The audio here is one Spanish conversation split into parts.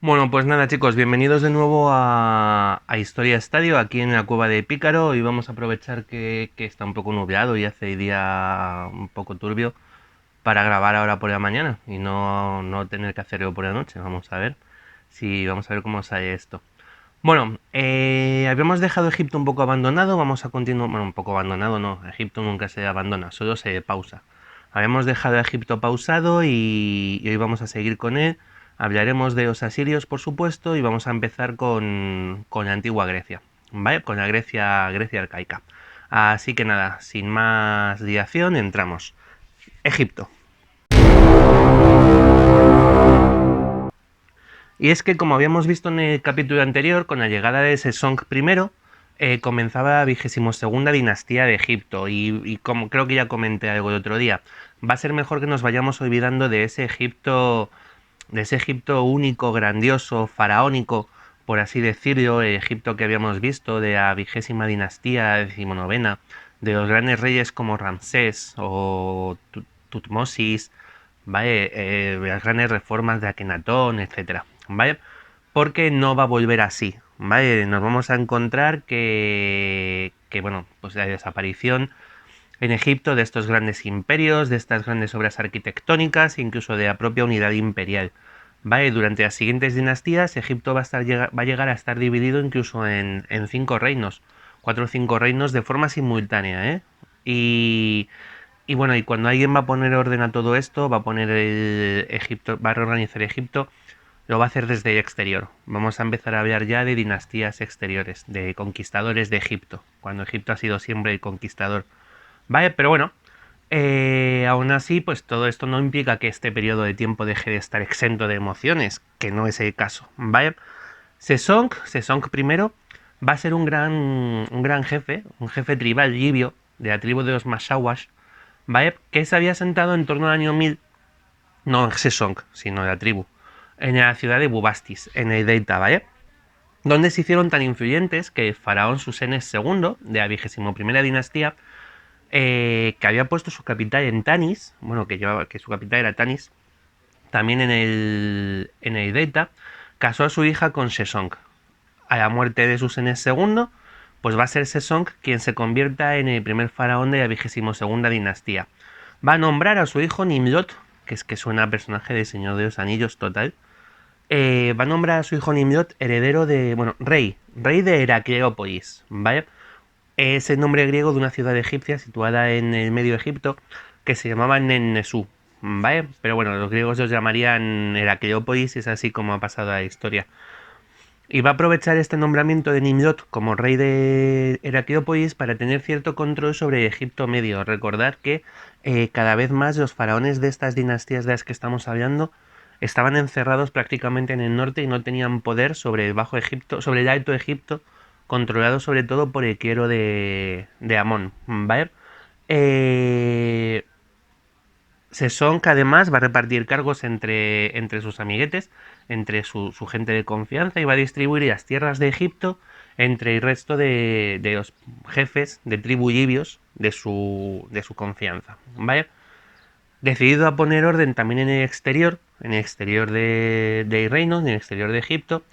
Bueno, pues nada chicos, bienvenidos de nuevo a Historia Estadio, aquí en la cueva de Pícaro, y vamos a aprovechar que está un poco nublado y hace día un poco turbio para grabar ahora por la mañana y no tener que hacerlo por la noche. Vamos a ver cómo sale esto. Bueno, habíamos dejado Egipto un poco abandonado, vamos a continuar, bueno, un poco abandonado no, Egipto nunca se abandona, solo se pausa. Habíamos dejado a Egipto pausado y hoy vamos a seguir con él. Hablaremos de los asirios, por supuesto, y vamos a empezar con la antigua Grecia, ¿vale? Con la Grecia arcaica. Así que nada, sin más dilación, entramos. Egipto. Y es que, como habíamos visto en el capítulo anterior, con la llegada de Sesong I, comenzaba la 22ª dinastía de Egipto. Y como creo que ya comenté algo el otro día, va a ser mejor que nos vayamos olvidando de ese Egipto único, grandioso, faraónico, por así decirlo, el Egipto que habíamos visto, de la 20ª dinastía, 19ª, de los grandes reyes como Ramsés o Tutmosis, ¿vale? Las grandes reformas de Akenatón, etcétera, ¿vale? Porque no va a volver así, ¿vale? Nos vamos a encontrar bueno, pues la desaparición en Egipto de estos grandes imperios, de estas grandes obras arquitectónicas, incluso de la propia unidad imperial. ¿Vale? Durante las siguientes dinastías, Egipto va a llegar a estar dividido incluso en cinco reinos, cuatro o cinco reinos de forma simultánea, ¿eh? Y, y bueno, y cuando alguien va a poner orden a todo esto, va a poner Egipto, va a reorganizar Egipto, lo va a hacer desde el exterior. Vamos a empezar a hablar ya de dinastías exteriores, de conquistadores de Egipto, cuando Egipto ha sido siempre el conquistador. Vale, pero bueno, aún así, pues todo esto no implica que este periodo de tiempo deje de estar exento de emociones, que no es el caso. ¿Vale? Sesong primero va a ser un gran jefe, un jefe tribal libio de la tribu de los Mashawash, ¿vale? Que se había sentado en torno al año 1000, no Sesong, sino la tribu, en la ciudad de Bubastis, en el Delta, ¿vale? Donde se hicieron tan influyentes que el faraón Susenes II, de la 21ª dinastía, que había puesto su capital en Tanis, bueno, que su capital era Tanis, también en el Delta, casó a su hija con Sesong. A la muerte de Susenes II, pues va a ser Sesong quien se convierta en el primer faraón de la 22ª dinastía. Va a nombrar a su hijo Nimrod, que suena a personaje de Señor de los Anillos total. Va a nombrar a su hijo Nimrod heredero bueno, rey de Heracleópolis, ¿vale? Es el nombre griego de una ciudad egipcia situada en el medio Egipto que se llamaba Nennesú, ¿vale? Pero bueno, los griegos los llamarían Heracleópolis, es así como ha pasado la historia. Y va a aprovechar este nombramiento de Nimrod como rey de Heracleópolis para tener cierto control sobre Egipto Medio. Recordad que cada vez más los faraones de estas dinastías de las que estamos hablando estaban encerrados prácticamente en el norte y no tenían poder sobre el Bajo Egipto, sobre el Alto Egipto, controlado sobre todo por el clero de Amón, ¿vale? Eh, Sesonk además va a repartir cargos entre sus amiguetes, entre su gente de confianza, y va a distribuir las tierras de Egipto entre el resto de los jefes de tribu libios de su confianza. ¿Vale? Decidido a poner orden también en el exterior de reino, en el exterior de Egipto,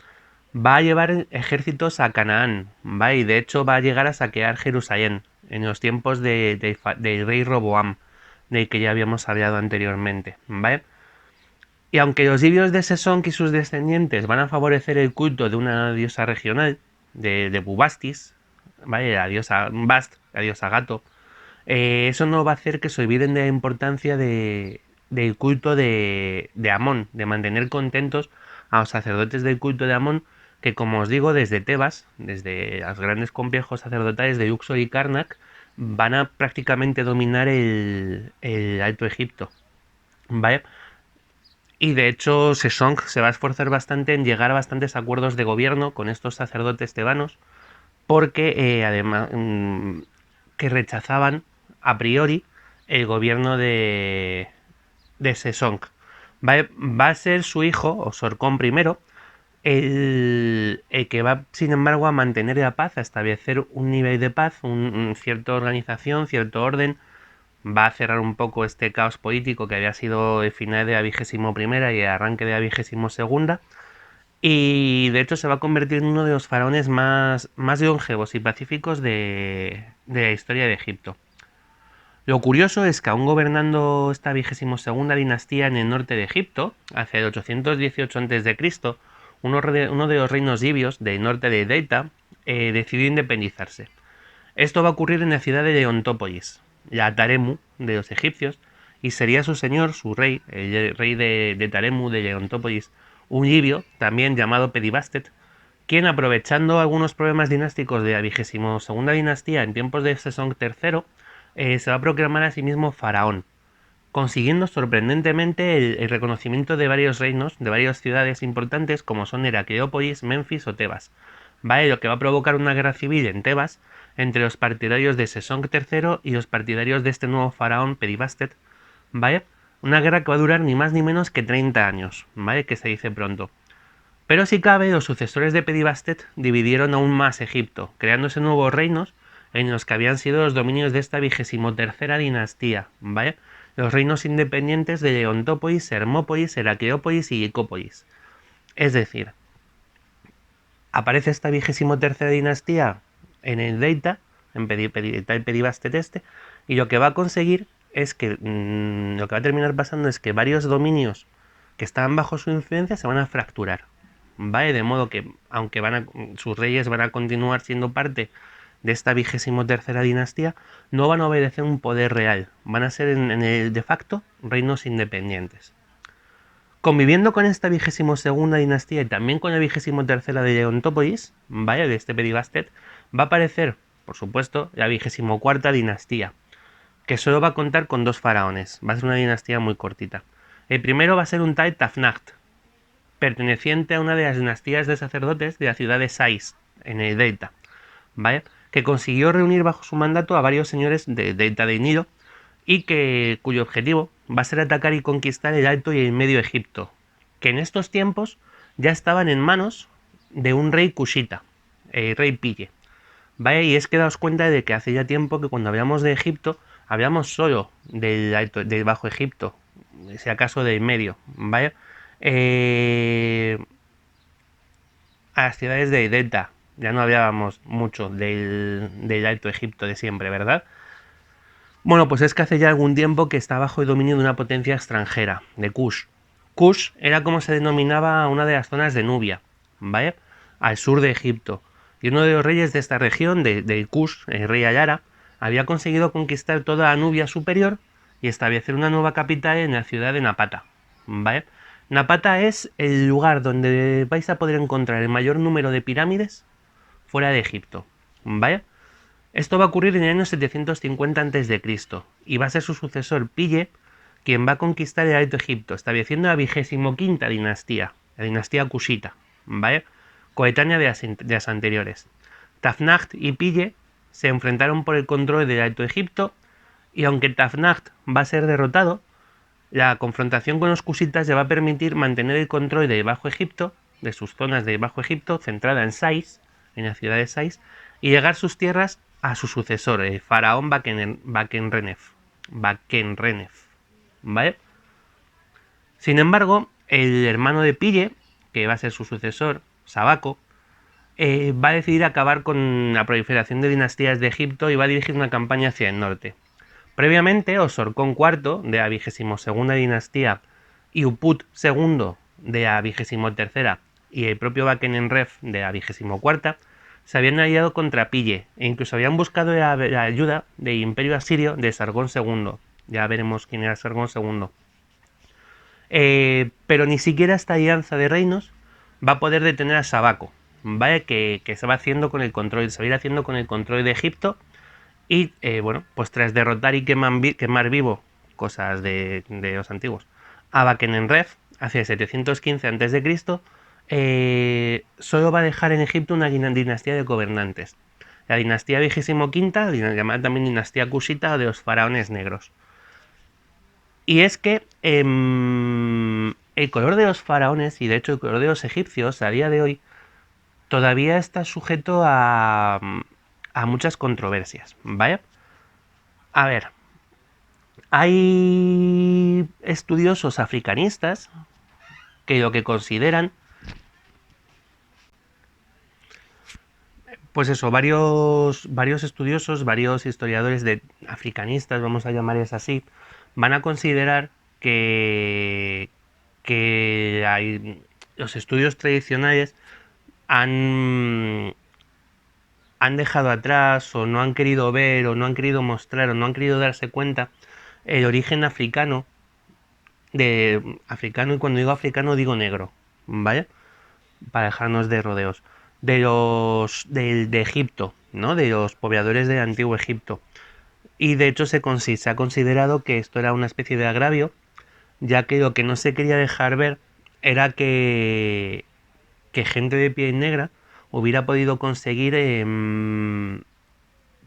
va a llevar ejércitos a Canaán, ¿vale? Y de hecho va a llegar a saquear Jerusalén en los tiempos del rey Roboam, del que ya habíamos hablado anteriormente, ¿vale? Y aunque los libios de Sesonk y sus descendientes van a favorecer el culto de una diosa regional, de Bubastis, ¿vale? La diosa Bast, la diosa gato, eso no va a hacer que se olviden de la importancia del culto de Amón, de mantener contentos a los sacerdotes del culto de Amón, que como os digo, desde Tebas, desde los grandes complejos sacerdotales de Luxor y Karnak, van a prácticamente dominar el Alto Egipto. ¿Vale? Y de hecho, Sesong se va a esforzar bastante en llegar a bastantes acuerdos de gobierno con estos sacerdotes tebanos, porque además que rechazaban a priori el gobierno de Sesong. Va a ser su hijo, o Sorcón I, el que va, sin embargo, a mantener la paz, a establecer un nivel de paz, cierta organización, cierto orden. Va a cerrar un poco este caos político que había sido el final de la 21ª y el arranque de la 22ª. Y de hecho se va a convertir en uno de los faraones más longevos y pacíficos de la historia de Egipto. Lo curioso es que aún gobernando esta 22ª dinastía en el norte de Egipto, hacia el 818 a.C., uno de los reinos libios del norte de Delta decidió independizarse. Esto va a ocurrir en la ciudad de Leontópolis, la Taremu de los egipcios, y sería su señor, su rey, el rey de Taremu de Leontópolis, un libio, también llamado Pedibastet, quien, aprovechando algunos problemas dinásticos de la 22ª dinastía en tiempos de Sesong III, se va a proclamar a sí mismo faraón, consiguiendo sorprendentemente el reconocimiento de varios reinos, de varias ciudades importantes como son Heracleópolis, Memphis o Tebas, ¿vale? Lo que va a provocar una guerra civil en Tebas entre los partidarios de Sesong III y los partidarios de este nuevo faraón Pedibastet, ¿vale? Una guerra que va a durar ni más ni menos que 30 años, ¿vale? Que se dice pronto. Pero si cabe, los sucesores de Pedibastet dividieron aún más Egipto, creándose nuevos reinos en los que habían sido los dominios de esta 23ª dinastía, ¿vale? Los reinos independientes de Leontópolis, Hermópolis, Heracleópolis y Licópolis. Es decir, aparece esta 23ª dinastía en el Delta, en Pedibastet este, y lo que va a conseguir es que, lo que va a terminar pasando es que varios dominios que estaban bajo su influencia se van a fracturar, ¿vale? De modo que, aunque sus reyes van a continuar siendo parte de esta 23ª dinastía, no van a obedecer un poder real, van a ser en el de facto reinos independientes. Conviviendo con esta 22ª dinastía y también con la 23ª de Leontópolis, ¿vale? De este Pedibastet, va a aparecer, por supuesto, la 24ª dinastía, que solo va a contar con 2 faraones, va a ser una dinastía muy cortita. El primero va a ser un tal Tafnacht, perteneciente a una de las dinastías de sacerdotes de la ciudad de Sais, en el Delta, ¿vale? Que consiguió reunir bajo su mandato a varios señores de Delta del Nilo y cuyo objetivo va a ser atacar y conquistar el Alto y el Medio Egipto, que en estos tiempos ya estaban en manos de un rey cushita, el rey Pille. ¿Vale? Y es que daos cuenta de que hace ya tiempo que cuando hablamos de Egipto, hablamos solo del Bajo Egipto, si acaso del Medio, ¿vale? A las ciudades de Delta, ya no hablábamos mucho del Alto Egipto de siempre, ¿verdad? Bueno, pues es que hace ya algún tiempo que está bajo el dominio de una potencia extranjera, de Kush. Kush era como se denominaba una de las zonas de Nubia, ¿vale? Al sur de Egipto. Y uno de los reyes de esta región, de Kush, el rey Ayara, había conseguido conquistar toda la Nubia superior y establecer una nueva capital en la ciudad de Napata, ¿vale? Napata es el lugar donde vais a poder encontrar el mayor número de pirámides fuera de Egipto, ¿vale? Esto va a ocurrir en el año 750 a.C. y va a ser su sucesor Pille quien va a conquistar el Alto Egipto, estableciendo la 25ª dinastía, la dinastía Kushita, ¿vale? Coetánea de las anteriores. Tafnacht y Pille se enfrentaron por el control del Alto Egipto y aunque Tafnacht va a ser derrotado, la confrontación con los Kushitas le va a permitir mantener el control del Bajo Egipto, de sus zonas de Bajo Egipto, centrada en Sais, en la ciudad de Sais, y llegar sus tierras a su sucesor, el faraón Bakenrenef. ¿Vale? Sin embargo, el hermano de Pille, que va a ser su sucesor, Sabaco, va a decidir acabar con la proliferación de dinastías de Egipto y va a dirigir una campaña hacia el norte. Previamente, Osorkón IV, de la 22ª dinastía, y Uput II, de la 23ª, y el propio Bakenenref, de la 24ª, se habían aliado contra Pille, e incluso habían buscado la ayuda del Imperio Asirio de Sargón II. Ya veremos quién era Sargón II. Pero ni siquiera esta alianza de reinos va a poder detener a Sabaco, ¿vale? Que se va haciendo con el control, se va a ir haciendo con el control de Egipto y, bueno, pues tras derrotar y quemar vivo cosas de los antiguos a Bakenenref hacia el 715 a.C., solo va a dejar en Egipto una dinastía de gobernantes. La dinastía 25ª, llamada también dinastía Kushita o de los faraones negros. Y es que el color de los faraones, y de hecho el color de los egipcios a día de hoy, todavía está sujeto a muchas controversias, ¿vale? A ver, hay estudiosos africanistas que lo que consideran Pues eso, varios estudiosos, varios historiadores africanistas, vamos a llamarles así, van a considerar que, los estudios tradicionales han, han dejado atrás o no han querido ver o no han querido mostrar o no han querido darse cuenta el origen africano de africano, y cuando digo africano digo negro, ¿vale? Para dejarnos de rodeos, de Egipto, ¿no? De los pobladores del antiguo Egipto. Y de hecho se ha considerado que esto era una especie de agravio, ya que lo que no se quería dejar ver era que gente de piel negra hubiera podido conseguir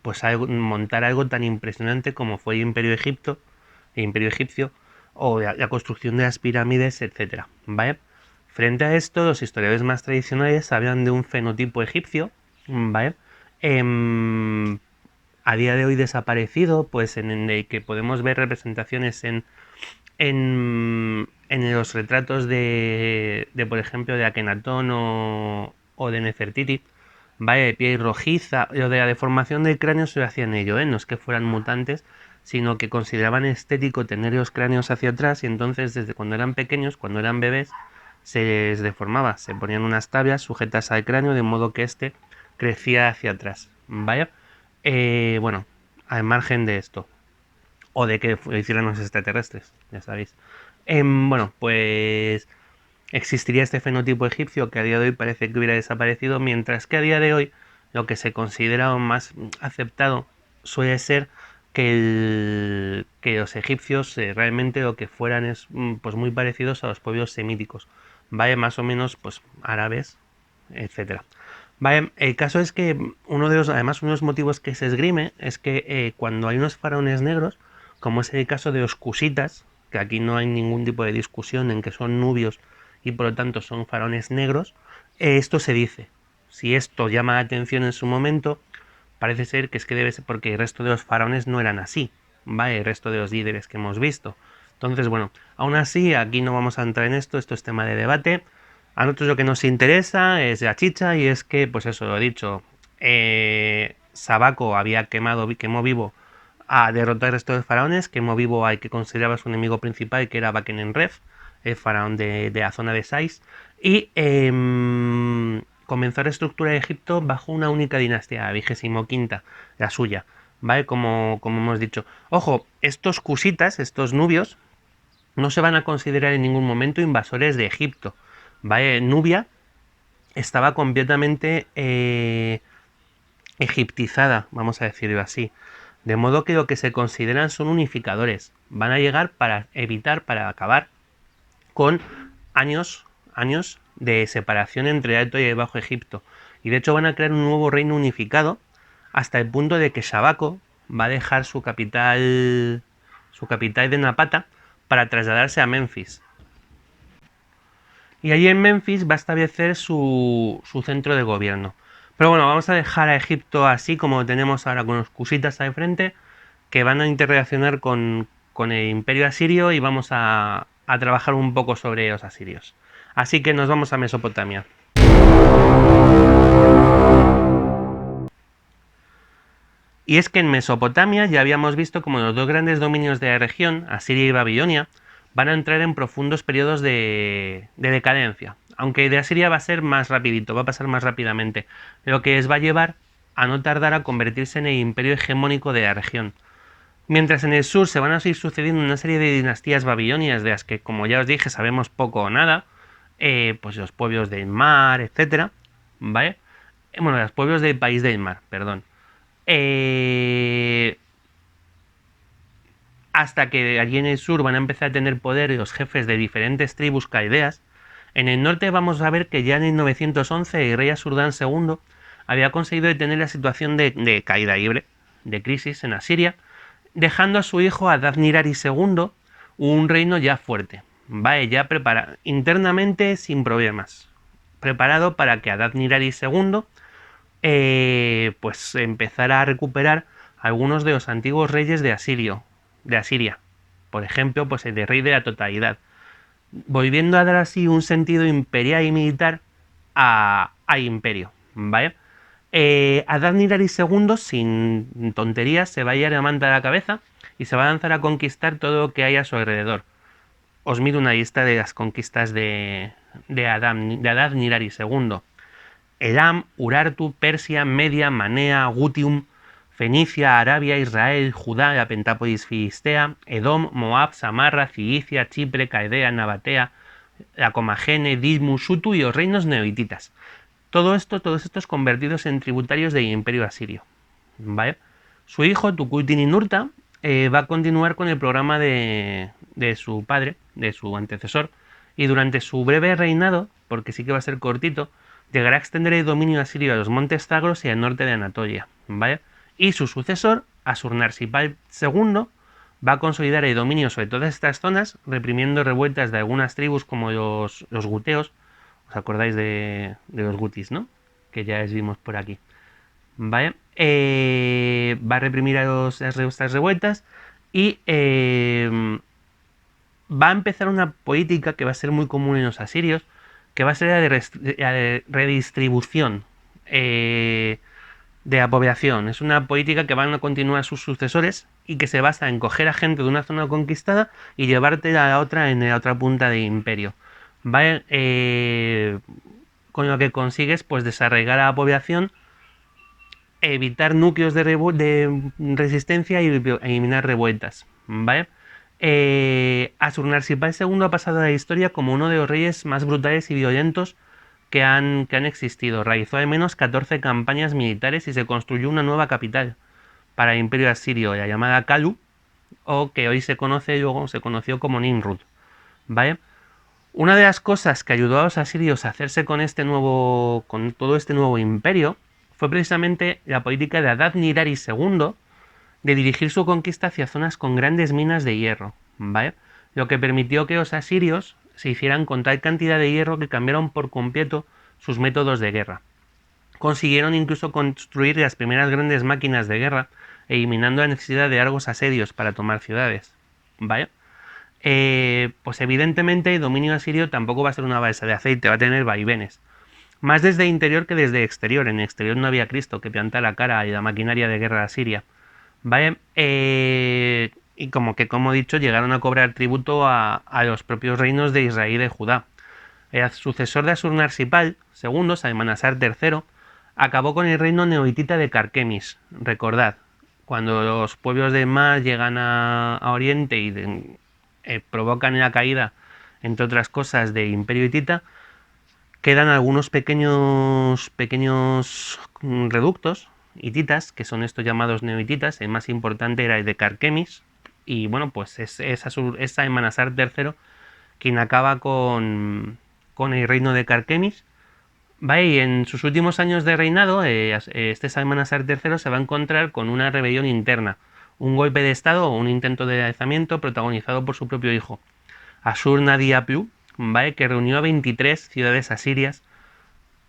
pues montar algo tan impresionante como fue el imperio egipcio, o la construcción de las pirámides, etcétera, ¿vale? Frente a esto, los historiadores más tradicionales hablan de un fenotipo egipcio, ¿vale? Em, a día de hoy desaparecido, pues en el que podemos ver representaciones en los retratos por ejemplo, de Akenatón o de Nefertiti, ¿vale? De piel rojiza. Lo de la deformación del cráneo se lo hacían ellos, ¿eh? No es que fueran mutantes, sino que consideraban estético tener los cráneos hacia atrás, y entonces desde cuando eran pequeños, cuando eran bebés, se les deformaba, se ponían unas tablas sujetas al cráneo de modo que éste crecía hacia atrás, ¿vale? Bueno, al margen de esto, o de que lo hicieran los extraterrestres, ya sabéis. Bueno, pues existiría este fenotipo egipcio que a día de hoy parece que hubiera desaparecido, mientras que a día de hoy lo que se considera más aceptado suele ser que los egipcios realmente lo que fueran es pues muy parecidos a los pueblos semíticos, ¿vale? Más o menos pues árabes, etcétera. Vale, el caso es que además uno de los motivos que se esgrime es que cuando hay unos faraones negros, como es el caso de los cusitas, que aquí no hay ningún tipo de discusión en que son nubios y por lo tanto son faraones negros, esto se dice. Si esto llama la atención en su momento, parece ser que es que debe ser porque el resto de los faraones no eran así, ¿vale? El resto de los líderes que hemos visto. Entonces, bueno, aún así, aquí no vamos a entrar en esto es tema de debate. A nosotros lo que nos interesa es la chicha, y es que, pues eso, lo he dicho, Sabaco quemó vivo a derrotar al resto de faraones, quemó vivo al que consideraba su enemigo principal, que era Bakenenref, el faraón de la zona de Sais, y comenzó a reestructurar Egipto bajo una única dinastía, la 25ª, la suya, ¿vale? Como hemos dicho. Ojo, estos cusitas, estos nubios, no se van a considerar en ningún momento invasores de Egipto, ¿vale? Nubia estaba completamente egiptizada, vamos a decirlo así. De modo que lo que se consideran son unificadores. Van a llegar para acabar con años de separación entre el Alto y el Bajo Egipto. Y de hecho van a crear un nuevo reino unificado hasta el punto de que Shabaco va a dejar su capital de Napata para trasladarse a Memphis. Y allí en Memphis va a establecer su centro de gobierno. Pero bueno, vamos a dejar a Egipto así como lo tenemos ahora, con los cusitas al frente, que van a interrelacionar con el imperio asirio, y vamos a trabajar un poco sobre los asirios. Así que nos vamos a Mesopotamia. Y es que en Mesopotamia ya habíamos visto como los dos grandes dominios de la región, Asiria y Babilonia, van a entrar en profundos periodos de decadencia. Aunque de Asiria va a ser más rapidito, va a pasar más rápidamente, lo que les va a llevar a no tardar a convertirse en el imperio hegemónico de la región. Mientras en el sur se van a ir sucediendo una serie de dinastías babilonias de las que, como ya os dije, sabemos poco o nada, pues los pueblos del mar, etcétera, ¿vale? Bueno, los pueblos del país del mar, perdón. Hasta que allí en el sur van a empezar a tener poder los jefes de diferentes tribus caldeas. En el norte vamos a ver que ya en el 911 el rey Asurdán II había conseguido detener la situación de caída libre, de crisis en Asiria, dejando a su hijo Adad-Nirari II un reino ya fuerte, ¿vale? Ya preparado internamente sin problemas, preparado para que Adad-Nirari II pues empezara a recuperar algunos de los antiguos reyes de Asiria, por ejemplo, pues el de rey de la totalidad, volviendo a dar así un sentido imperial y militar al imperio, ¿vale? Adad-Nirari II, sin tonterías, se va a llevar la manta a la cabeza y se va a lanzar a conquistar todo lo que hay a su alrededor. Os miro una lista de las conquistas de Adad-Nirari II. Elam, Urartu, Persia, Media, Manea, Gutium, Fenicia, Arabia, Israel, Judá, la Pentápolis filistea, Edom, Moab, Samarra, Cilicia, Chipre, Caldea, Nabatea, la Comagene, Dismu, Sutu y los reinos neohititas. Todos estos convertidos en tributarios del Imperio Asirio. ¿Vale? Su hijo, Tukulti-Ninurta, va a continuar con el programa de su padre, de su antecesor, y durante su breve reinado, porque sí que va a ser cortito, llegará a extender el dominio asirio a los montes Zagros y al norte de Anatolia. ¿Vale? Y su sucesor, Ashurnasirpal II, va a consolidar el dominio sobre todas estas zonas, reprimiendo revueltas de algunas tribus como los guteos. ¿Os acordáis de los gutis, no? Que ya les vimos por aquí. ¿Vale? Va a reprimir a estas revueltas y va a empezar una política que va a ser muy común en los asirios, que va a ser la de redistribución de la población. Es una política que van a continuar sus sucesores y que se basa en coger a gente de una zona conquistada y llevarte a la otra en la otra punta del imperio. ¿Vale? Con lo que consigues pues desarraigar a la población, evitar núcleos de resistencia y eliminar revueltas. ¿Vale? Ashurnasirpal II ha pasado a la historia como uno de los reyes más brutales y violentos que han existido. Realizó al menos 14 campañas militares y se construyó una nueva capital para el imperio asirio, la llamada Kalu, o que hoy se conoció como Nimrud. ¿Vale? Una de las cosas que ayudó a los asirios a hacerse con todo este nuevo imperio fue precisamente la política de Adad-Nirari II de dirigir su conquista hacia zonas con grandes minas de hierro, ¿vale? Lo que permitió que los asirios se hicieran con tal cantidad de hierro que cambiaron por completo sus métodos de guerra. Consiguieron incluso construir las primeras grandes máquinas de guerra, eliminando la necesidad de largos asedios para tomar ciudades, ¿vale? Pues evidentemente el dominio asirio tampoco va a ser una balsa de aceite, va a tener vaivenes. Más desde interior que desde exterior. En el exterior no había Cristo que plantara la cara a la maquinaria de guerra asiria. ¿Vale? Y como he dicho, llegaron a cobrar tributo a los propios reinos de Israel y de Judá. El sucesor de Ashurnasirpal II, Salmanasar III, acabó con el reino neohitita de Carquemis. Recordad, cuando los pueblos del mar llegan a Oriente y provocan la caída, entre otras cosas, del imperio hitita, quedan algunos pequeños reductos hititas, que son estos llamados neohititas. El más importante era el de Carquemis, y bueno, pues es Salmanasar III quien acaba con el reino de Carquemis. ¿Vale? Y en sus últimos años de reinado, este Salmanasar III se va a encontrar con una rebelión interna, un golpe de estado o un intento de alzamiento protagonizado por su propio hijo, Ashur-nadin-aplu, ¿vale? Que reunió a 23 ciudades asirias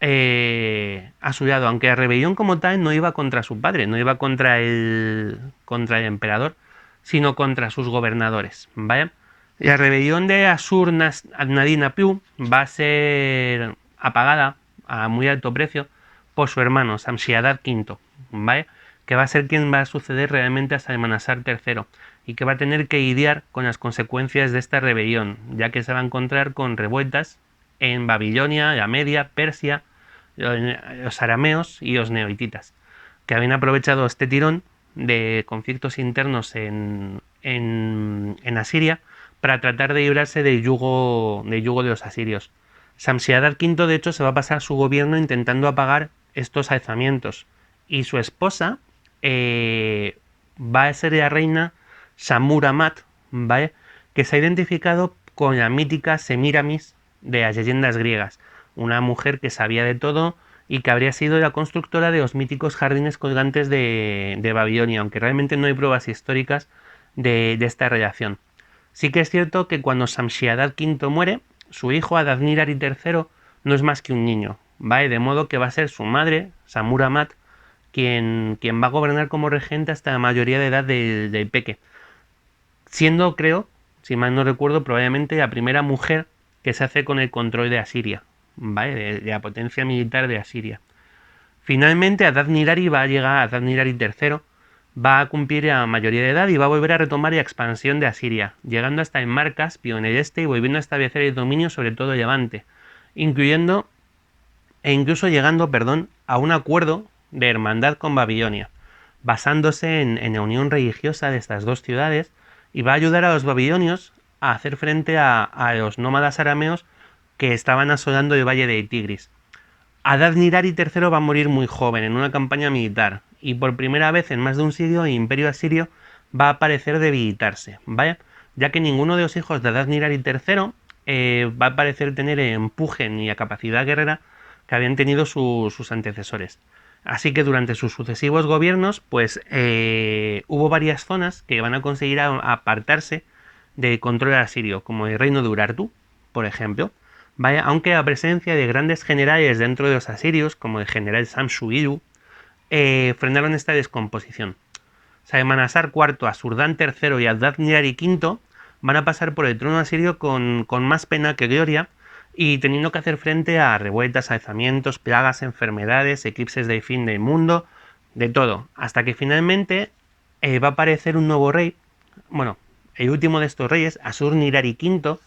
a su lado, aunque la rebelión como tal no iba contra su padre, no iba contra el emperador, sino contra sus gobernadores, ¿vale? La rebelión de Ashur-nadin-aplu va a ser apagada a muy alto precio por su hermano Shamshi-Adad V, ¿vale? Que va a ser quien va a suceder realmente a Salmanasar III y que va a tener que lidiar con las consecuencias de esta rebelión, ya que se va a encontrar con revueltas en Babilonia, la Media, Persia, los arameos y los neohititas, que habían aprovechado este tirón de conflictos internos en Asiria para tratar de librarse del yugo de los asirios. Shamshi-Adad V, de hecho, se va a pasar su gobierno intentando apagar estos alzamientos, y su esposa va a ser la reina Samuramat, ¿vale? Que se ha identificado con la mítica Semiramis de las leyendas griegas, una mujer que sabía de todo y que habría sido la constructora de los míticos jardines colgantes de Babilonia, aunque realmente no hay pruebas históricas de esta relación. Sí que es cierto que cuando Shamshi-Adad V muere, su hijo Adad-Nirari III no es más que un niño, ¿vale? De modo que va a ser su madre, Samuramat, quien va a gobernar como regente hasta la mayoría de edad del peque, siendo, creo, si mal no recuerdo, probablemente la primera mujer que se hace con el control de Asiria, ¿vale? De la potencia militar de Asiria. Finalmente, Adad-Nirari va a llegar, Adad-Nirari III va a cumplir la mayoría de edad y va a volver a retomar la expansión de Asiria, llegando hasta el mar Caspio en el este y volviendo a establecer el dominio sobre todo Levante, incluyendo e incluso llegando, perdón, a un acuerdo de hermandad con Babilonia, basándose en la unión religiosa de estas dos ciudades, y va a ayudar a los babilonios a hacer frente a los nómadas arameos que estaban asolando el valle de Tigris. Adad-Nirari III va a morir muy joven en una campaña militar, y por primera vez en más de un siglo el imperio asirio va a parecer debilitarse, ¿vale? Ya que ninguno de los hijos de Adad-Nirari III va a parecer tener el empuje ni la capacidad guerrera que habían tenido sus antecesores. Así que durante sus sucesivos gobiernos, pues hubo varias zonas que van a conseguir apartarse del control asirio, como el reino de Urartu, por ejemplo. Vaya, aunque la presencia de grandes generales dentro de los asirios, como el general Samsu-Ilu, frenaron esta descomposición. Salmanasar IV, Asurdán III y Adad-Nirari V van a pasar por el trono asirio con más pena que gloria y teniendo que hacer frente a revueltas, alzamientos, plagas, enfermedades, eclipses del fin del mundo, de todo, hasta que finalmente va a aparecer un nuevo rey, bueno, el último de estos reyes, Asur-Nirari V,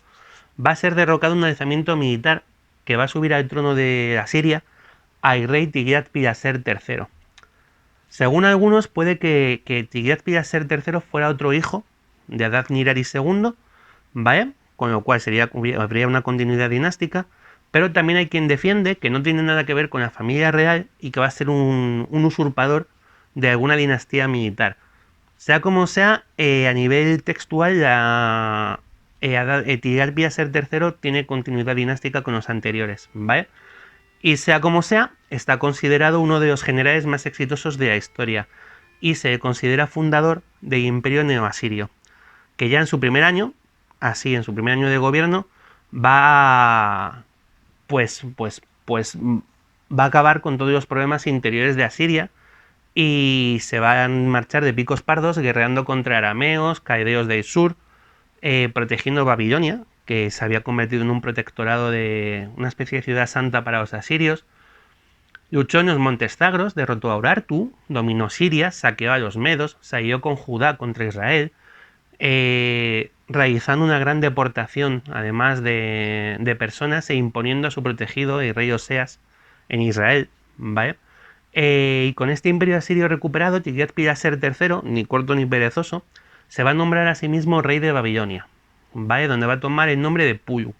va a ser derrocado en un alzamiento militar que va a subir al trono de Asiria al rey Tiglat-Pileser III. Según algunos, puede que Tiglat-Pileser III fuera otro hijo de Adad-Nirari II, ¿vale? Con lo cual habría una continuidad dinástica, pero también hay quien defiende que no tiene nada que ver con la familia real y que va a ser un usurpador de alguna dinastía militar. Sea como sea, a nivel textual, Tiglat-Pileser III tiene continuidad dinástica con los anteriores, ¿vale? Y sea como sea, está considerado uno de los generales más exitosos de la historia y se considera fundador del imperio neoasirio, que ya en su primer año, así en su primer año de gobierno, va va a acabar con todos los problemas interiores de Asiria y se va a marchar de picos pardos guerreando contra arameos, caldeos del sur, protegiendo Babilonia, que se había convertido en un protectorado de una especie de ciudad santa para los asirios. Luchó en los Montes Zagros, derrotó a Urartu, dominó Siria, saqueó a los medos, se alió con Judá contra Israel, realizando una gran deportación, además de personas, e imponiendo a su protegido, el rey Oseas, en Israel, ¿vale? Y con este imperio asirio recuperado, Tiglat-Pileser III, ni corto ni perezoso, se va a nombrar a sí mismo rey de Babilonia, ¿vale? Donde va a tomar el nombre de Pulu,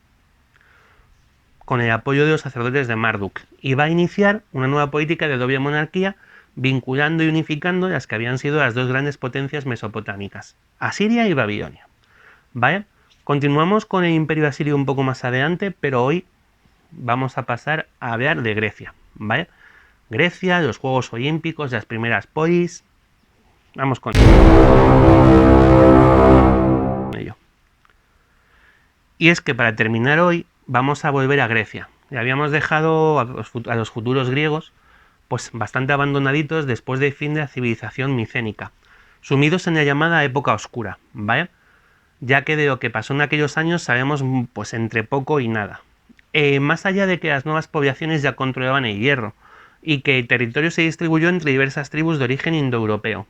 con el apoyo de los sacerdotes de Marduk, y va a iniciar una nueva política de doble monarquía, vinculando y unificando las que habían sido las dos grandes potencias mesopotámicas, Asiria y Babilonia, ¿vale? Continuamos con el imperio asirio un poco más adelante, pero hoy vamos a pasar a hablar de Grecia, ¿vale? Grecia, los Juegos Olímpicos, las primeras polis. Vamos con ello. Y es que para terminar hoy vamos a volver a Grecia. Ya habíamos dejado a los futuros griegos pues bastante abandonaditos después del fin de la civilización micénica, sumidos en la llamada época oscura, ¿vale? Ya que de lo que pasó en aquellos años sabemos pues entre poco y nada. Más allá de que las nuevas poblaciones ya controlaban el hierro y que el territorio se distribuyó entre diversas tribus de origen indoeuropeo.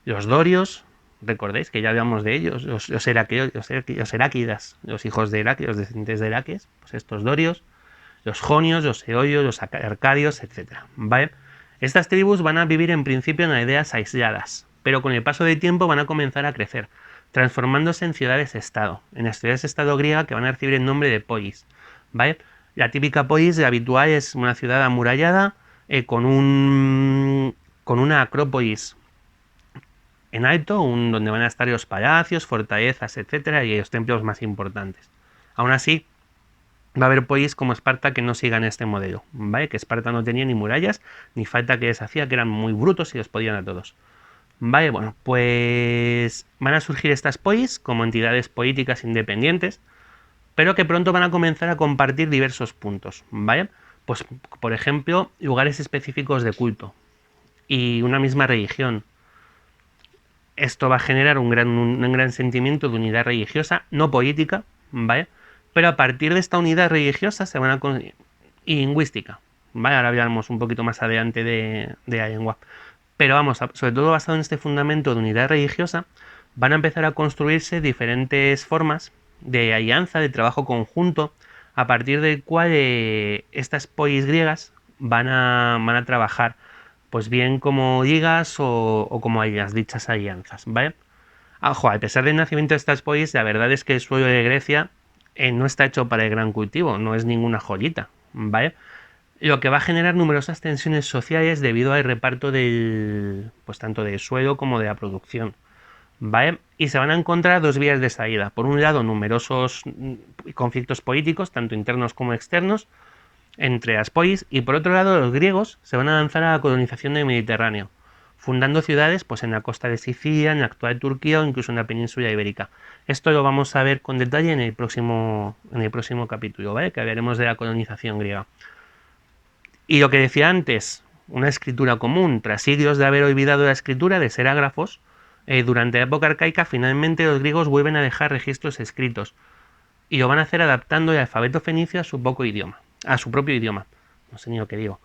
Los dorios, recordéis que ya hablamos de ellos, los heráquidas, los hijos de Heracles, los descendientes de Heracles, pues estos dorios, los jonios, los eolios, los arcadios, etc. ¿Vale? Estas tribus van a vivir en principio en aldeas aisladas, pero con el paso del tiempo van a comenzar a crecer, transformándose en ciudades-estado, en las ciudades-estado griega que van a recibir el nombre de polis, ¿vale? La típica polis habitual es una ciudad amurallada con una acrópolis en alto, donde van a estar los palacios, fortalezas, etcétera, y los templos más importantes. Aún así, va a haber polis como Esparta que no sigan este modelo, ¿vale? Que Esparta no tenía ni murallas, ni falta que les hacía, que eran muy brutos y los podían a todos. Vale, bueno, pues van a surgir estas polis como entidades políticas independientes, pero que pronto van a comenzar a compartir diversos puntos, ¿vale? Pues, por ejemplo, lugares específicos de culto y una misma religión. Esto va a generar un gran sentimiento de unidad religiosa, no política, ¿vale? Pero a partir de esta unidad religiosa se van a y lingüística, ¿vale? Ahora hablaremos un poquito más adelante de la lengua. Pero vamos, sobre todo basado en este fundamento de unidad religiosa, van a empezar a construirse diferentes formas de alianza, de trabajo conjunto, a partir del cual estas polis griegas van a trabajar, pues bien como ligas o como las dichas alianzas, ¿vale? Ojo, a pesar del nacimiento de estas polis, la verdad es que el suelo de Grecia no está hecho para el gran cultivo, no es ninguna joyita, ¿vale? Lo que va a generar numerosas tensiones sociales debido al reparto del, pues tanto del suelo como de la producción, ¿vale? Y se van a encontrar dos vías de salida. Por un lado, numerosos conflictos políticos, tanto internos como externos, entre las polis, y por otro lado, los griegos se van a lanzar a la colonización del Mediterráneo, fundando ciudades pues, en la costa de Sicilia, en la actual Turquía o incluso en la península ibérica. Esto lo vamos a ver con detalle en el próximo capítulo, ¿vale? Que hablaremos de la colonización griega. Y lo que decía antes, una escritura común, tras siglos de haber olvidado la escritura, de ser ágrafos, durante la época arcaica finalmente los griegos vuelven a dejar registros escritos y lo van a hacer adaptando el alfabeto fenicio a su a su propio idioma. No sé ni lo que digo.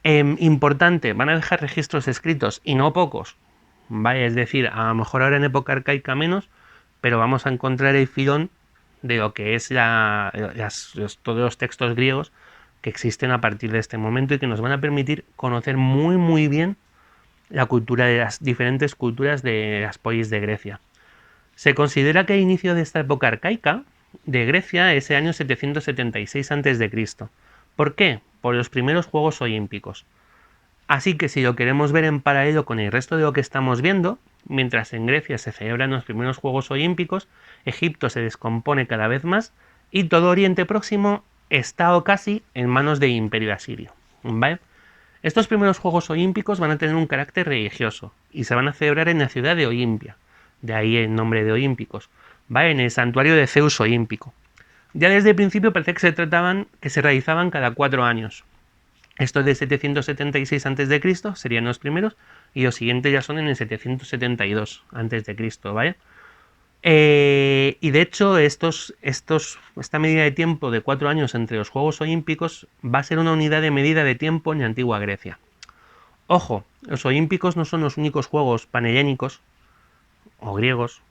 Importante, van a dejar registros escritos y no pocos. ¿Vale? Es decir, a lo mejor ahora en época arcaica menos, pero vamos a encontrar el filón de lo que es todos los textos griegos que existen a partir de este momento y que nos van a permitir conocer muy bien la cultura de las diferentes culturas de las polis de Grecia. Se considera que el inicio de esta época arcaica de Grecia es el año 776 a.C. ¿Por qué? Por los primeros Juegos Olímpicos. Así que si lo queremos ver en paralelo con el resto de lo que estamos viendo, mientras en Grecia se celebran los primeros Juegos Olímpicos, Egipto se descompone cada vez más y todo Oriente Próximo está o casi en manos del Imperio Asirio. ¿Vale? Estos primeros Juegos Olímpicos van a tener un carácter religioso y se van a celebrar en la ciudad de Olimpia, de ahí el nombre de Olímpicos, ¿vale? En el santuario de Zeus Olímpico. Ya desde el principio parece que se realizaban cada 4 años. Estos de 776 a.C. serían los primeros y los siguientes ya son en el 772 a.C., ¿vale? Y de hecho esta medida de tiempo de 4 años entre los Juegos Olímpicos va a ser una unidad de medida de tiempo en la antigua Grecia. Ojo, los Olímpicos no son los únicos juegos panhelénicos o griegos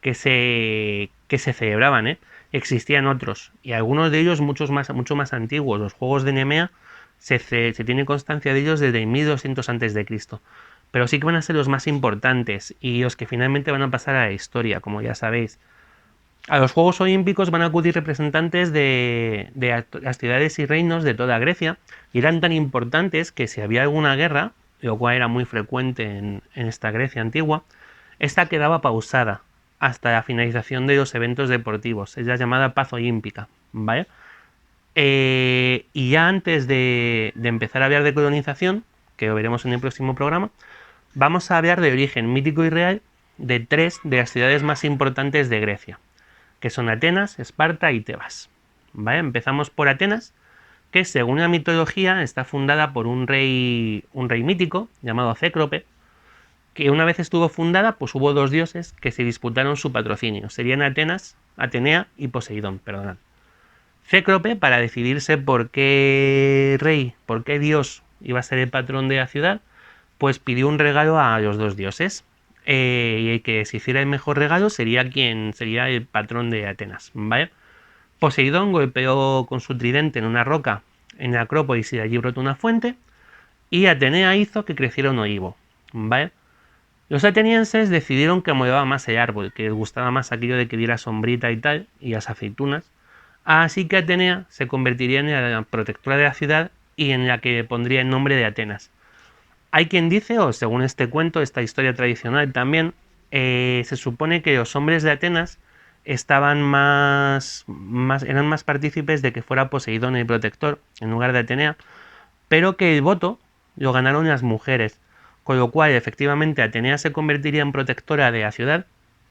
que se celebraban, ¿eh? Existían otros, y algunos de ellos mucho más antiguos. Los Juegos de Nemea se tiene constancia de ellos desde 1200 a.C., pero sí que van a ser los más importantes y los que finalmente van a pasar a la historia, como ya sabéis. A los Juegos Olímpicos van a acudir representantes de las ciudades y reinos de toda Grecia, y eran tan importantes que si había alguna guerra, lo cual era muy frecuente en esta Grecia antigua, esta quedaba pausada hasta la finalización de los eventos deportivos. Es la llamada paz olímpica, ¿vale? Y ya antes de empezar a hablar de colonización, que lo veremos en el próximo programa, vamos a hablar de origen mítico y real de 3 de las ciudades más importantes de Grecia, que son Atenas, Esparta y Tebas. ¿Vale? Empezamos por Atenas, que según la mitología está fundada por un rey mítico llamado Cécrope, que una vez estuvo fundada, pues hubo 2 dioses que se disputaron su patrocinio. Serían Atenea y Poseidón, perdonad. Cécrope, para decidirse por qué rey, por qué dios iba a ser el patrón de la ciudad, pues pidió un regalo a los 2 dioses. Y el que se hiciera el mejor regalo sería el patrón de Atenas, ¿vale? Poseidón golpeó con su tridente en una roca en la Acrópolis y de allí brotó una fuente, y Atenea hizo que creciera un olivo, ¿vale? Los atenienses decidieron que molaba más el árbol, que les gustaba más aquello de que diera sombrita y tal, y las aceitunas. Así que Atenea se convertiría en la protectora de la ciudad y en la que pondría el nombre de Atenas. Hay quien dice, o según este cuento, esta historia tradicional también, se supone que los hombres de Atenas eran más partícipes de que fuera Poseidón el protector en lugar de Atenea, pero que el voto lo ganaron las mujeres, con lo cual efectivamente Atenea se convertiría en protectora de la ciudad,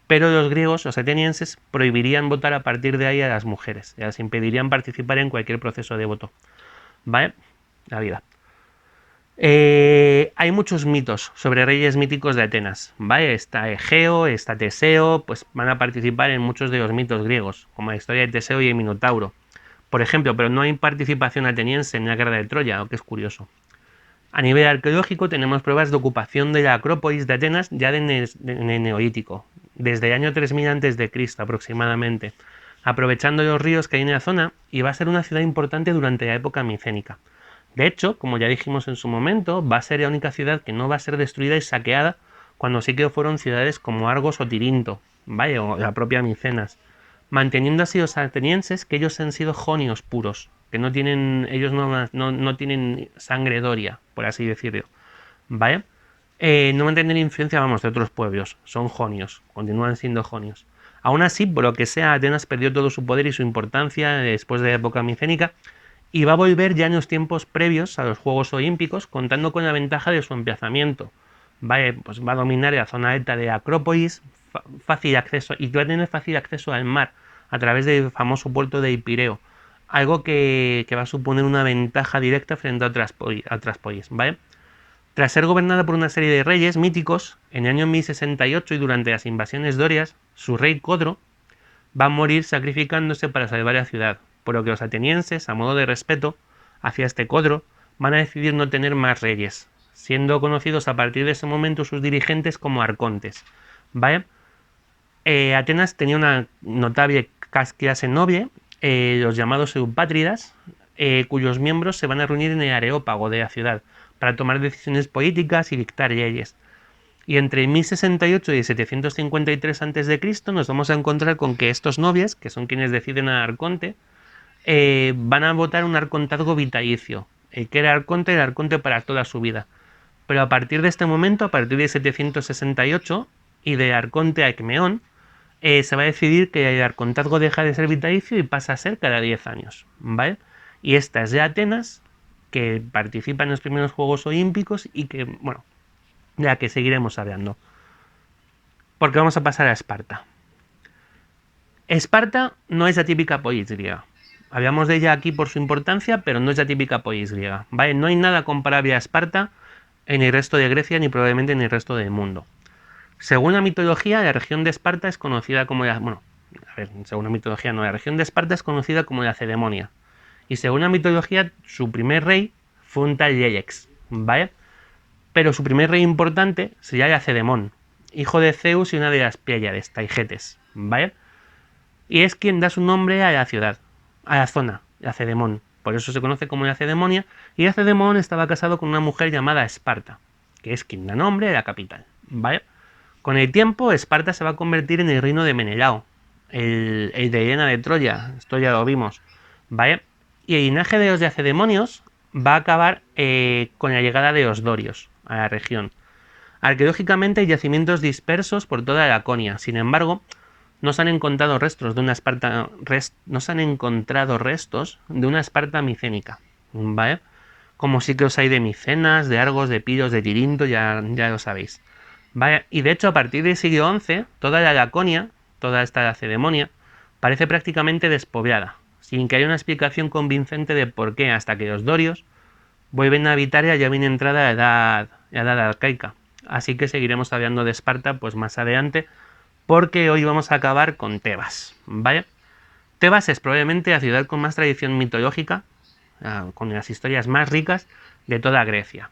pero los griegos, los atenienses, prohibirían votar a partir de ahí a las mujeres, les impedirían participar en cualquier proceso de voto. ¿Vale? La vida. Hay muchos mitos sobre reyes míticos de Atenas, ¿vale? Está Egeo, está Teseo, pues van a participar en muchos de los mitos griegos, como la historia de Teseo y el Minotauro. por ejemplo, pero no hay participación ateniense en la guerra de Troya, lo que es curioso. A nivel arqueológico tenemos pruebas de ocupación de la Acrópolis de Atenas ya en el Neolítico, desde el año 3000 a.C. aproximadamente, aprovechando los ríos que hay en la zona, y va a ser una ciudad importante durante la época micénica. De hecho, como ya dijimos en su momento, va a ser la única ciudad que no va a ser destruida y saqueada cuando sí que fueron ciudades como Argos o Tirinto, vaya, o la propia Micenas, manteniendo así los atenienses que ellos han sido jonios puros, que no tienen, ellos no tienen sangre doria, por así decirlo, ¿vale? No van a tener influencia, vamos, de otros pueblos, son jonios, continúan siendo jonios. Aún así, por lo que sea, Atenas perdió todo su poder y su importancia después de la época micénica, y va a volver ya en los tiempos previos a los Juegos Olímpicos, contando con la ventaja de su emplazamiento. Pues va a dominar la zona alta de Acrópolis, fácil acceso, y va a tener fácil acceso al mar a través del famoso puerto de Pireo, algo que va a suponer una ventaja directa frente a otras polis, ¿vale? Tras ser gobernada por una serie de reyes míticos, en el año 1068 y durante las invasiones dorias, su rey Codro va a morir sacrificándose para salvar la ciudad, por lo que los atenienses, a modo de respeto hacia este Codro, van a decidir no tener más reyes, siendo conocidos a partir de ese momento sus dirigentes como arcontes. ¿Vale? Atenas tenía una notable clase noble, los llamados eupátridas, cuyos miembros se van a reunir en el Areópago de la ciudad para tomar decisiones políticas y dictar leyes. Y entre 1068 y 753 a.C. nos vamos a encontrar con que estos nobles, que son quienes deciden al arconte, van a votar un arcontazgo vitalicio. El que era arconte para toda su vida. Pero a partir de este momento, a partir de 768 y de arconte a Ecmeón, se va a decidir que el arcontazgo deja de ser vitalicio y pasa a ser cada 10 años. ¿Vale? Y esta es de Atenas, que participa en los primeros Juegos Olímpicos y que, bueno, ya que seguiremos hablando. Porque vamos a pasar a Esparta. Esparta no es la típica polis griega. Hablamos de ella aquí por su importancia, pero no es la típica polis griega. ¿Vale? No hay nada comparable a Esparta en el resto de Grecia ni probablemente en el resto del mundo. Según la mitología, la región de Esparta es conocida como la... Bueno, a ver, según la mitología no, la región de Esparta es conocida como la Cedemonia. Y según la mitología, su primer rey fue un tal Yéyex, ¿vale? Pero su primer rey importante sería Lacedemón, hijo de Zeus y una de las Pléyades, Taigetes, ¿vale? Y es quien da su nombre a la ciudad, a la zona, Lacedemón. Por eso se conoce como Lacedemonia, y Lacedemón estaba casado con una mujer llamada Esparta, que es quien da nombre a la capital, ¿vale? Con el tiempo, Esparta se va a convertir en el reino de Menelao, el de Helena de Troya, esto ya lo vimos, ¿vale? Y el linaje de los lacedemonios va a acabar con la llegada de los dorios a la región. Arqueológicamente hay yacimientos dispersos por toda la Laconia, sin embargo, no se han encontrado restos de una Esparta, micénica, ¿vale? Como sí que os hay de Micenas, de Argos, de Pilos, de Tirinto, ya lo sabéis. ¿Vale? Y de hecho, a partir del siglo XI, toda la Laconia, toda esta Lacedemonia, parece prácticamente despoblada, sin que haya una explicación convincente de por qué, hasta que los dorios vuelven a habitar ya bien entrada la edad arcaica. Así que seguiremos hablando de Esparta pues más adelante, porque hoy vamos a acabar con Tebas, ¿vale? Tebas es probablemente la ciudad con más tradición mitológica, con las historias más ricas de toda Grecia.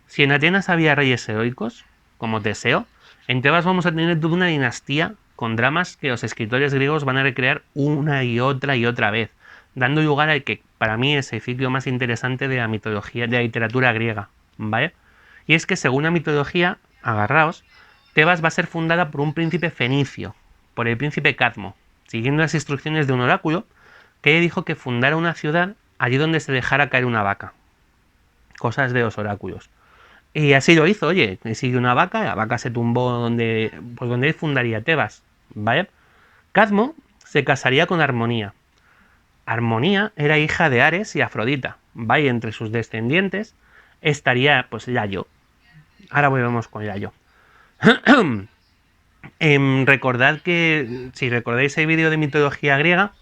Si en Atenas había reyes heroicos, como Teseo, en Tebas vamos a tener toda una dinastía con dramas que los escritores griegos van a recrear una y otra vez, dando lugar al que para mí es el ciclo más interesante de la mitología, de la literatura griega, ¿vale? Y es que según la mitología, agarraos, Tebas va a ser fundada por un príncipe fenicio, por el príncipe Cadmo, siguiendo las instrucciones de un oráculo que le dijo que fundara una ciudad allí donde se dejara caer una vaca. Cosas de los oráculos. Y así lo hizo, oye, siguió una vaca, la vaca se tumbó donde él fundaría Tebas, ¿vale? Cadmo se casaría con Armonía. Armonía era hija de Ares y Afrodita, ¿vale? Entre sus descendientes estaría, pues, Yayo. Ahora volvemos con Yayo. Recordad que, si recordáis el vídeo de mitología griega,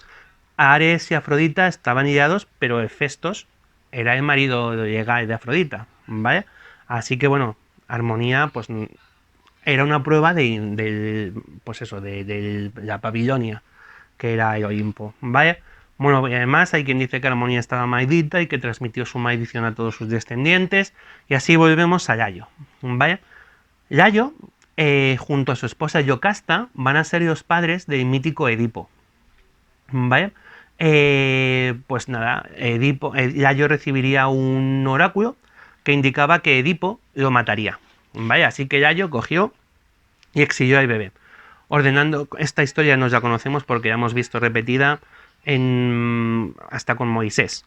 Ares y Afrodita estaban liados, pero Hefestos era el marido legal de Afrodita, ¿vale? Así que bueno, Armonía pues era una prueba pues eso, de la Babilonia, que era el Olimpo, ¿vale? Bueno, y además hay quien dice que Armonía estaba maldita y que transmitió su maldición a todos sus descendientes. Y así volvemos a Yayo. ¿Vale? Yayo, junto a su esposa Yocasta, van a ser los padres del mítico Edipo. ¿Vale? Pues nada, Yayo recibiría un oráculo que indicaba que Edipo lo mataría. ¿Vale? Así que Yayo cogió y exilió al bebé. Ordenando, esta historia nos la conocemos porque ya hemos visto repetida hasta con Moisés.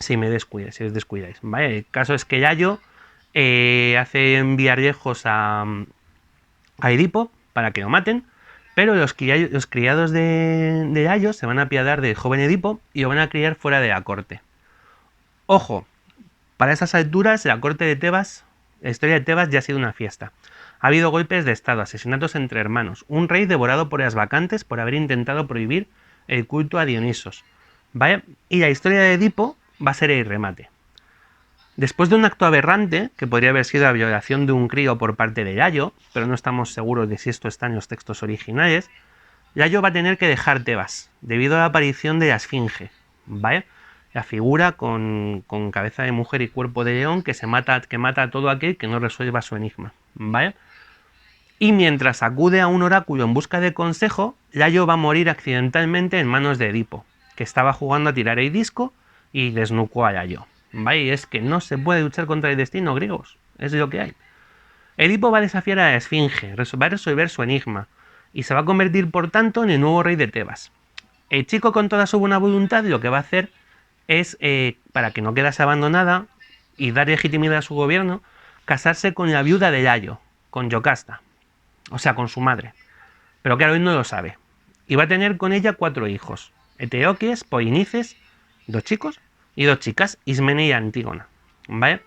Si os descuidáis. ¿Vale? El caso es que Yayo hace enviar lejos a Edipo para que lo maten, pero los criados de Yayo se van a apiadar del joven Edipo y lo van a criar fuera de la corte. Ojo, para esas alturas la corte de Tebas, la historia de Tebas ya ha sido una fiesta. Ha habido golpes de estado, asesinatos entre hermanos, un rey devorado por las vacantes por haber intentado prohibir el culto a Dionisos. ¿Vale? Y la historia de Edipo va a ser el remate. Después de un acto aberrante, que podría haber sido la violación de un crío por parte de Yayo, pero no estamos seguros de si esto está en los textos originales, Yayo va a tener que dejar Tebas, debido a la aparición de la Esfinge, ¿vale? La figura con cabeza de mujer y cuerpo de león que mata a todo aquel que no resuelva su enigma, ¿vale? Y mientras acude a un oráculo en busca de consejo, Yayo va a morir accidentalmente en manos de Edipo, que estaba jugando a tirar el disco y desnucó a Yayo. ¿Vale? Y es que no se puede luchar contra el destino, griegos. Es lo que hay. Edipo va a desafiar a la Esfinge, va a resolver su enigma, y se va a convertir, por tanto, en el nuevo rey de Tebas. El chico, con toda su buena voluntad, lo que va a hacer es, para que no quedase abandonada y dar legitimidad a su gobierno, casarse con la viuda de Yayo, con Yocasta, o sea, con su madre. Pero claro, él no lo sabe. Y va a tener con ella 4 hijos: Eteoques, Poinices, 2 chicos, y 2 chicas, Ismene y Antígona. ¿Vale?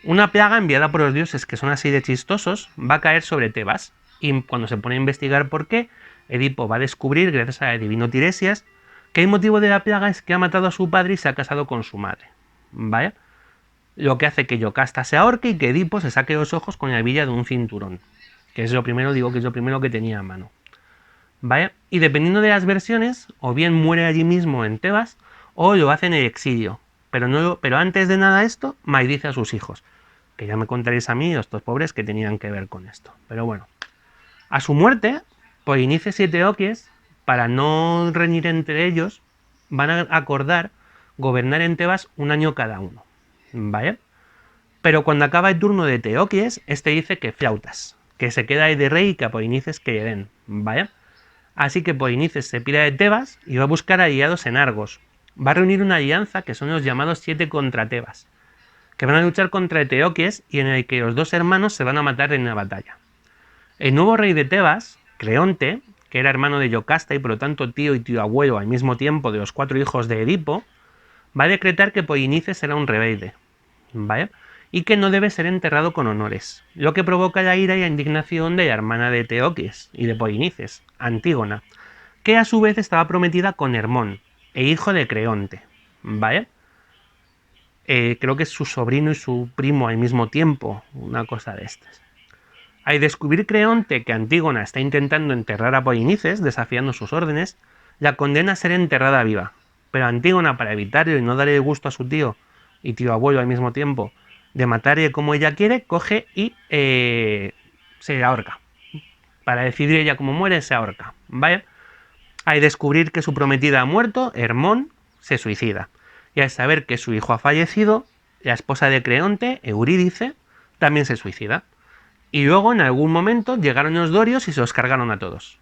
Una plaga enviada por los dioses, que son así de chistosos, va a caer sobre Tebas. Y cuando se pone a investigar por qué, Edipo va a descubrir, gracias al divino Tiresias, que el motivo de la plaga es que ha matado a su padre y se ha casado con su madre. ¿Vale? Lo que hace que Yocasta se ahorque y que Edipo se saque los ojos con la hebilla de un cinturón. Que es lo primero, que es lo primero que tenía a mano. ¿Vale? Y dependiendo de las versiones, o bien muere allí mismo en Tebas, o lo hace en el exilio. Pero antes de nada esto, maldice a sus hijos. Que ya me contaréis a mí, estos pobres, que tenían que ver con esto. Pero bueno. A su muerte, Polinices y Eteoques, para no reñir entre ellos, van a acordar gobernar en Tebas un año cada uno. ¿Vale? Pero cuando acaba el turno de Eteoques, este dice que flautas, que se queda ahí de rey y que a Polinices que le den. ¿Vale? Así que Polinices se pira de Tebas y va a buscar aliados en Argos. Va a reunir una alianza que son los llamados 7 contra Tebas, que van a luchar contra Eteoques y en el que los 2 hermanos se van a matar en una batalla. El nuevo rey de Tebas, Creonte, que era hermano de Yocasta y por lo tanto tío y tío abuelo al mismo tiempo de los 4 hijos de Edipo, va a decretar que Polinices será un rebelde, ¿vale? Y que no debe ser enterrado con honores, lo que provoca la ira y la indignación de la hermana de Eteoques y de Polinices, Antígona, que a su vez estaba prometida con Hermón, e hijo de Creonte, ¿vale? Creo que es su sobrino y su primo al mismo tiempo, una cosa de estas. Al descubrir Creonte que Antígona está intentando enterrar a Polinices, desafiando sus órdenes, la condena a ser enterrada viva. Pero Antígona, para evitarlo y no darle gusto a su tío y tío abuelo al mismo tiempo, de matarle como ella quiere, coge y se ahorca. Para decidir ella cómo muere, se ahorca, ¿vale? Al descubrir que su prometida ha muerto, Hermón se suicida. Y al saber que su hijo ha fallecido, la esposa de Creonte, Eurídice, también se suicida. Y luego, en algún momento, llegaron los dorios y se los cargaron a todos.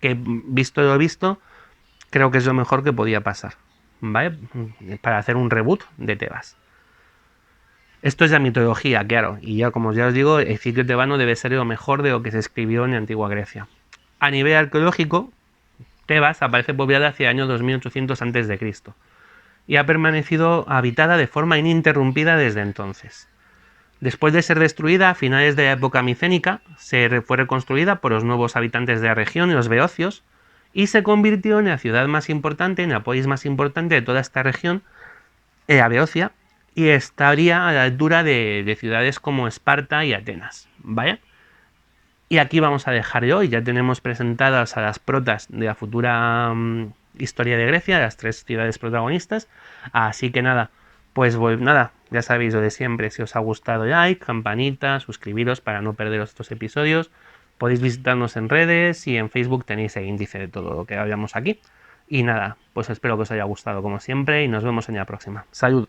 Que, visto lo visto, creo que es lo mejor que podía pasar, ¿vale? Para hacer un reboot de Tebas. Esto es la mitología, claro, y ya como ya os digo, el ciclo tebano debe ser lo mejor de lo que se escribió en la antigua Grecia. A nivel arqueológico, Tebas aparece poblada hacia el año 2800 a.C. y ha permanecido habitada de forma ininterrumpida desde entonces. Después de ser destruida a finales de la época micénica, fue reconstruida por los nuevos habitantes de la región, los beocios, y se convirtió en la ciudad más importante, en la polis más importante de toda esta región, la Beocia, y estaría a la altura de ciudades como Esparta y Atenas, ¿vale? Y aquí vamos a dejar hoy, ya tenemos presentadas a las protas de la futura historia de Grecia, las 3 ciudades protagonistas. Así que nada, pues nada, ya sabéis lo de siempre. Si os ha gustado, like, campanita, suscribiros para no perderos estos episodios. Podéis visitarnos en redes y en Facebook tenéis el índice de todo lo que hablamos aquí. Y nada, pues espero que os haya gustado como siempre y nos vemos en la próxima. Salud.